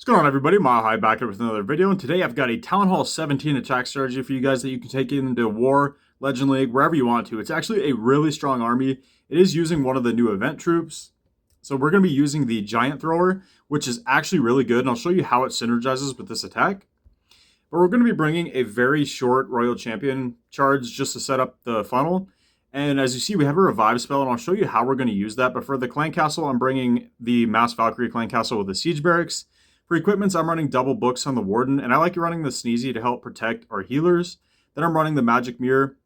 What's going on, everybody? Mile High back here with another video, and today I've got a Town Hall 17 attack strategy for you guys that you can take into War, Legend League, wherever you want to. It's actually a really strong army. It is using one of the new event troops. So we're going to be using the Giant Thrower, which is actually really good, and I'll show you how it synergizes with this attack. But we're going to be bringing a very short Royal Champion charge just to set up the funnel. And as you see, we have a revive spell, and I'll show you how we're going to use that. But for the Clan Castle, I'm bringing the Mass Valkyrie Clan Castle with the Siege Barracks. For equipments, I'm running double books on the Warden, and I like running the Sneezy to help protect our healers. Then I'm running the Magic Mirror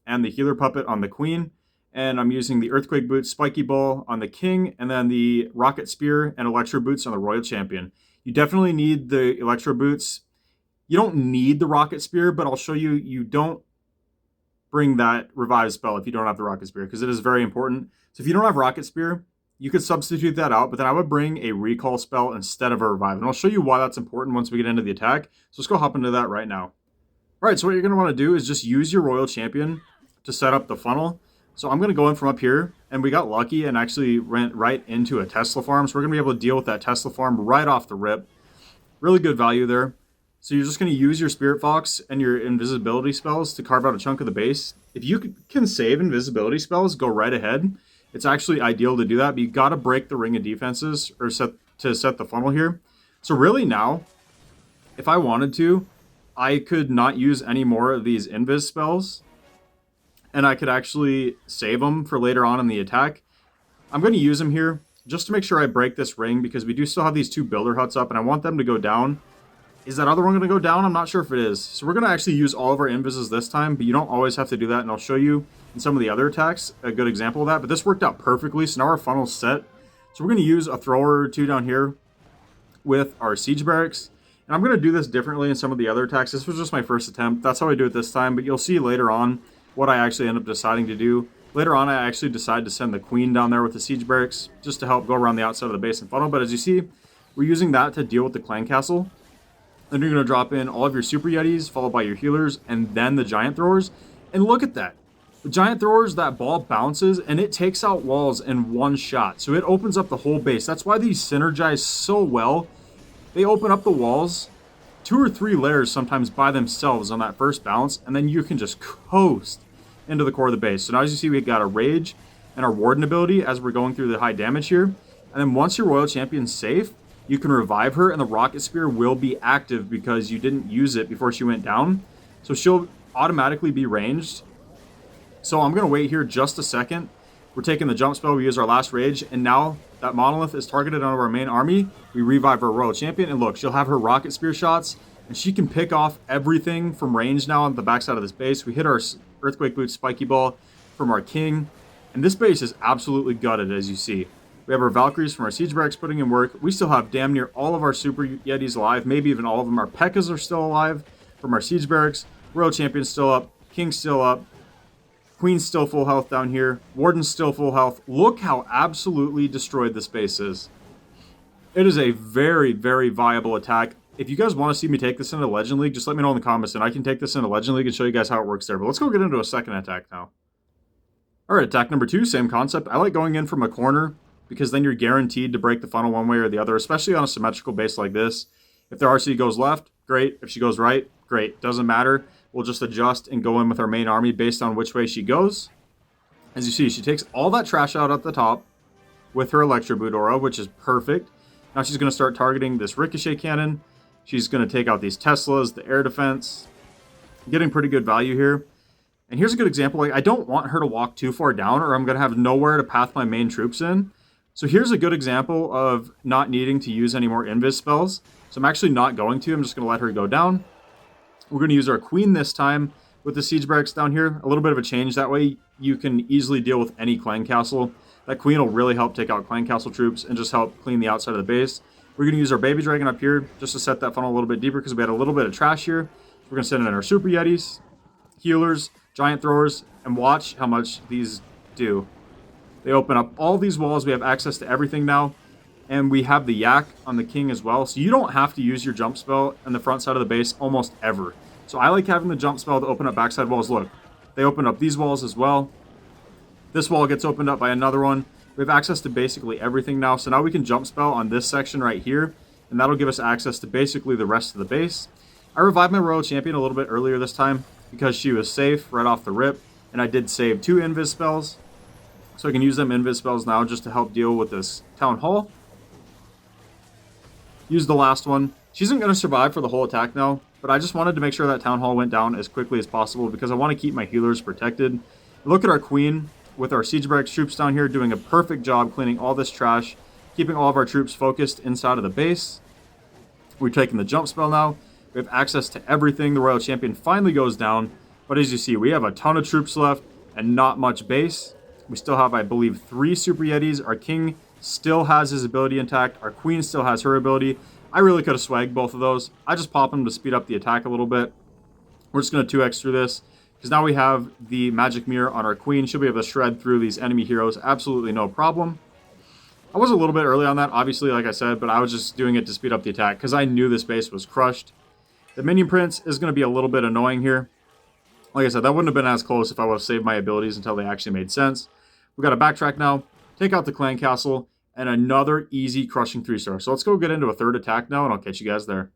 and the Healer Puppet on the Queen. And I'm using the Earthquake Boots, Spiky Ball on the King, and then the Rocket Spear and Electro Boots on the Royal Champion. You definitely need the Electro Boots. You don't need the Rocket Spear, but I'll show you, you don't bring that revive spell if you don't have the Rocket Spear, because it is very important. So if you don't have Rocket Spear, you could substitute that out, but then I would bring a recall spell instead of a revive. And I'll show you why that's important once we get into the attack. So let's go hop into that right now. All right, so what you're going to want to do is just use your Royal Champion to set up the funnel. So I'm going to go in from up here, and we got lucky and actually went right into a Tesla farm. So we're going to be able to deal with that Tesla farm right off the rip. Really good value there. So you're just going to use your Spirit Fox and your invisibility spells to carve out a chunk of the base. If you can save invisibility spells, go right ahead. It's actually ideal to do that, but you got to break the ring of defenses or set the funnel here. So really now, if I wanted to, I could not use any more of these invis spells, and I could actually save them for later on in the attack. I'm going to use them here just to make sure I break this ring, because we do still have these two builder huts up, and I want them to go down. Is that other one going to go down? I'm not sure if it is. So we're going to actually use all of our invises this time, but you don't always have to do that, and I'll show you in some of the other attacks a good example of that. But this worked out perfectly, so now our funnel's set. So we're going to use a thrower or two down here with our siege barracks. And I'm going to do this differently in some of the other attacks. This was just my first attempt. That's how I do it this time, but you'll see later on what I actually end up deciding to do. Later on, I actually decide to send the Queen down there with the siege barracks just to help go around the outside of the base and funnel. But as you see, we're using that to deal with the Clan Castle. Then you're going to drop in all of your Super Yetis, followed by your healers, and then the Giant Throwers. And look at that. The Giant Throwers, that ball bounces, and it takes out walls in one shot. So it opens up the whole base. That's why these synergize so well. They open up the walls, 2 or 3 layers sometimes by themselves on that first bounce, and then you can just coast into the core of the base. So now as you see, we've got a Rage and our Warden ability as we're going through the high damage here. And then once your Royal Champion's safe, you can revive her, and the Rocket Spear will be active because you didn't use it before she went down. So she'll automatically be ranged. So I'm going to wait here just a second. We're taking the jump spell. We use our last Rage, and now that Monolith is targeted on our main army. We revive our Royal Champion, and look, she'll have her Rocket Spear shots, and she can pick off everything from range now on the backside of this base. We hit our Earthquake Boots Spiky Ball from our King, and this base is absolutely gutted, as you see. We have our Valkyries from our Siege Barracks putting in work. We still have damn near all of our Super Yetis alive. Maybe even all of them. Our P.E.K.K.A.s are still alive from our Siege Barracks. Royal Champion's still up. King's still up. Queen's still full health down here. Warden's still full health. Look how absolutely destroyed this base is. It is a very, very viable attack. If you guys want to see me take this into Legend League, just let me know in the comments, and I can take this into Legend League and show you guys how it works there. But let's go get into a second attack now. Alright, attack number 2, same concept. I like going in from a corner, because then you're guaranteed to break the funnel one way or the other, especially on a symmetrical base like this. If the RC goes left, great. If she goes right, great. Doesn't matter. We'll just adjust and go in with our main army based on which way she goes. As you see, she takes all that trash out at the top with her Electro Boot aura, which is perfect. Now she's going to start targeting this Ricochet Cannon. She's going to take out these Teslas, the air defense. Getting pretty good value here. And here's a good example. Like, I don't want her to walk too far down, or I'm going to have nowhere to path my main troops in. So here's a good example of not needing to use any more invis spells. So I'm actually not going to. I'm just going to let her go down. We're going to use our Queen this time with the Siege Barracks down here. A little bit of a change. That way you can easily deal with any Clan Castle. That Queen will really help take out Clan Castle troops and just help clean the outside of the base. We're going to use our Baby Dragon up here just to set that funnel a little bit deeper, because we had a little bit of trash here. We're going to send in our Super Yetis, Healers, Giant Throwers, and watch how much these do. They open up all these walls. We have access to everything now. And we have the Yak on the King as well. So you don't have to use your jump spell on the front side of the base almost ever. So I like having the jump spell to open up backside walls. Look, they open up these walls as well. This wall gets opened up by another one. We have access to basically everything now. So now we can jump spell on this section right here and that'll give us access to basically the rest of the base. I revived my Royal Champion a little bit earlier this time because she was safe right off the rip, and I did save 2 invis spells, so I can use them invis spells now just to help deal with this Town Hall. Use the last one. She isn't going to survive for the whole attack now, but I just wanted to make sure that Town Hall went down as quickly as possible because I want to keep my healers protected. Look at our Queen with our Siege Barracks troops down here doing a perfect job cleaning all this trash, keeping all of our troops focused inside of the base. We're taking the jump spell now. We have access to everything. The Royal Champion finally goes down, but as you see, we have a ton of troops left and not much base. We still have, I believe, 3 Super Yetis. Our King still has his ability intact. Our Queen still has her ability. I really could have swagged both of those. I just pop them to speed up the attack a little bit. We're just going to 2x through this because now we have the magic mirror on our Queen. She'll be able to shred through these enemy heroes absolutely no problem. I was a little bit early on that, obviously, like I said, but I was just doing it to speed up the attack because I knew this base was crushed. The Minion Prince is going to be a little bit annoying here. Like I said, that wouldn't have been as close if I would have saved my abilities until they actually made sense. We've got to backtrack now, take out the Clan Castle, and another easy crushing 3-star. So let's go get into a third attack now, and I'll catch you guys there.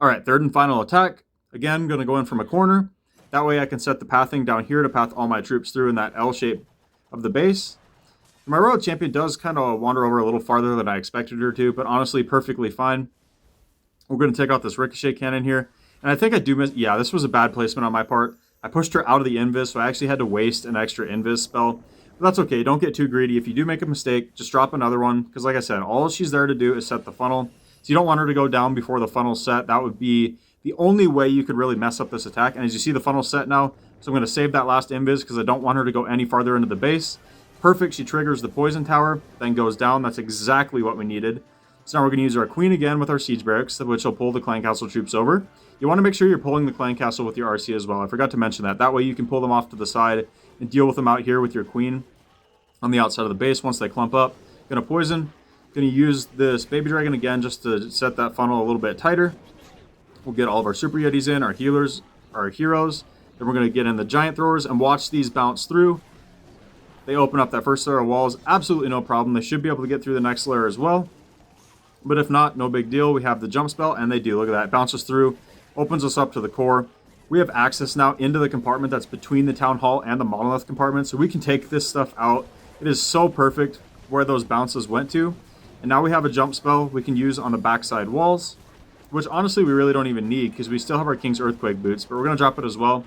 Alright, third and final attack. Again, going to go in from a corner. That way I can set the pathing down here to path all my troops through in that L shape of the base. My Royal Champion does kind of wander over a little farther than I expected her to, but honestly, perfectly fine. We're going to take out this Ricochet Cannon here. And I think I do miss... Yeah, this was a bad placement on my part. I pushed her out of the invis, so I actually had to waste an extra invis spell. But that's okay. Don't get too greedy. If you do make a mistake, just drop another one. Because like I said, all she's there to do is set the funnel. So you don't want her to go down before the funnel's set. That would be the only way you could really mess up this attack. And as you see, the funnel's set now. So I'm going to save that last invis because I don't want her to go any farther into the base. Perfect. She triggers the poison tower, then goes down. That's exactly what we needed. So now we're going to use our Queen again with our Siege Barracks, which will pull the Clan Castle troops over. You want to make sure you're pulling the Clan Castle with your RC as well. I forgot to mention that. That way you can pull them off to the side and deal with them out here with your Queen on the outside of the base once they clump up. Going to poison. Going to use this Baby Dragon again just to set that funnel a little bit tighter. We'll get all of our Super Yetis in, our healers, our heroes. Then we're going to get in the Giant Throwers and watch these bounce through. They open up that first layer of walls. Absolutely no problem. They should be able to get through the next layer as well. But if not, no big deal. We have the jump spell, and they do. Look at that. It bounces through, opens us up to the core. We have access now into the compartment that's between the Town Hall and the Monolith compartment, so we can take this stuff out. It is so perfect where those bounces went to. And now we have a jump spell we can use on the backside walls, which honestly we really don't even need because we still have our King's Earthquake Boots, but we're going to drop it as well.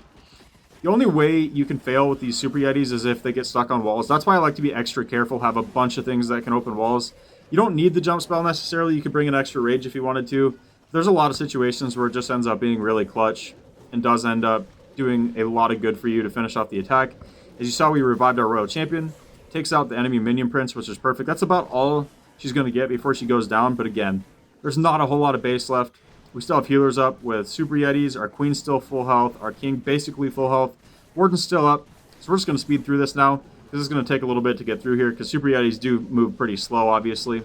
The only way you can fail with these Super Yetis is if they get stuck on walls. That's why I like to be extra careful, have a bunch of things that can open walls. You don't need the jump spell necessarily. You could bring an extra rage if you wanted to. There's a lot of situations where it just ends up being really clutch and does end up doing a lot of good for you to finish off the attack. As you saw, we revived our Royal Champion. Takes out the enemy Minion Prince, which is perfect. That's about all she's going to get before she goes down. But again, there's not a whole lot of base left. We still have healers up with Super Yetis. Our Queen's still full health. Our King basically full health. Warden's still up. So we're just going to speed through this now. This is going to take a little bit to get through here because Super Yetis do move pretty slow, obviously.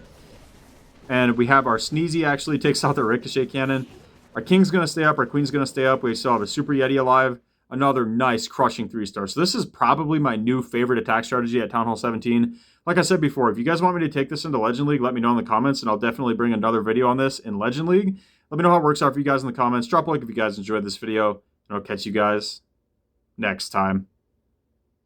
And we have our Sneezy actually takes out the Ricochet Cannon. Our King's going to stay up. Our Queen's going to stay up. We still have a Super Yeti alive. Another nice crushing 3-star. So this is probably my new favorite attack strategy at Town Hall 17. Like I said before, if you guys want me to take this into Legend League, let me know in the comments, and I'll definitely bring another video on this in Legend League. Let me know how it works out for you guys in the comments. Drop a like if you guys enjoyed this video, and I'll catch you guys next time.